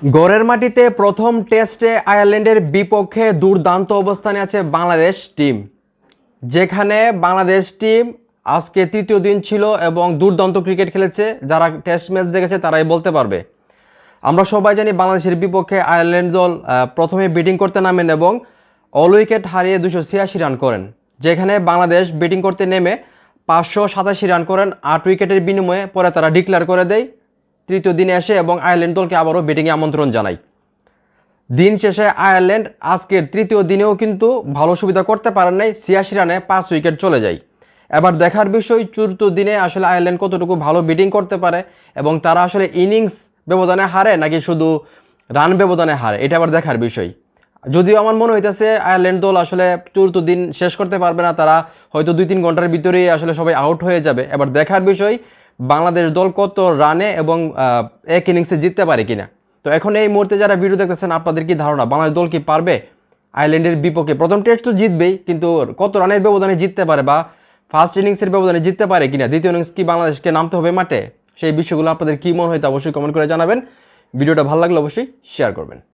গড়ের মাটিতে প্রথম টেস্টে আয়ারল্যান্ডের বিপক্ষে দুর্দান্ত অবস্থানে আছে বাংলাদেশ টিম, যেখানে বাংলাদেশ টিম আজকে তৃতীয় দিন ছিল এবং দুর্দান্ত ক্রিকেট খেলেছে। যারা টেস্ট ম্যাচ দেখেছে তারাই বলতে পারবে। আমরা সবাই জানি বাংলাদেশের বিপক্ষে আয়ারল্যান্ড দল প্রথমে ব্যাটিং করতে নামেন এবং অল উইকেট হারিয়ে 286 রান করেন, যেখানে বাংলাদেশ ব্যাটিং করতে নেমে 587 রান করেন 8 উইকেটের বিনিময়ে। পরে তারা ডিক্লেয়ার করে দেয় তৃতীয় দিনে এসে এবং আয়ারল্যান্ড দলকে আবারও ব্যাটিংয়ে আমন্ত্রণ জানায়। দিন শেষে আয়ারল্যান্ড আজকের তৃতীয় দিনেও কিন্তু ভালো সুবিধা করতে পারেন নাই, 86 রানে 5 উইকেট চলে যায়। এবার দেখার বিষয় চতুর্থ দিনে আসলে আয়ারল্যান্ড কতটুকু ভালো ব্যাটিং করতে পারে এবং তারা আসলে ইনিংস ব্যবধানে হারে নাকি শুধু রান ব্যবধানে হারে, এটা আবার দেখার বিষয়। যদিও আমার মনে হইতেছে আয়ারল্যান্ড দল আসলে চতুর্থ দিন শেষ করতে পারবে না, তারা হয়তো 2-3 ঘন্টার ভিতরেই আসলে সবাই আউট হয়ে যাবে। এবার দেখার বিষয় বাংলাদেশ দল কত রানে এবং এক ইনিংসে জিততে পারে কিনা। তো এখন এই মুহূর্তে যারা ভিডিও দেখতেছেন, আপনাদের কি ধারণা বাংলাদেশ দল কি পারবে আয়ারল্যান্ডের বিপক্ষে? প্রথম টেস্ট তো জিতবেই, কিন্তু কত রানের ব্যবধানে জিততে পারে বা ফার্স্ট ইনিংসের ব্যবধানে জিততে পারে কিনা, দ্বিতীয় ইনিংস কি বাংলাদেশকে নামতে হবে মাঠে? সেই বিষয়গুলো আপনাদের কি মনে হয় তা অবশ্যই কমেন্ট করে জানাবেন। ভিডিওটা ভালো লাগলে অবশ্যই শেয়ার করবেন।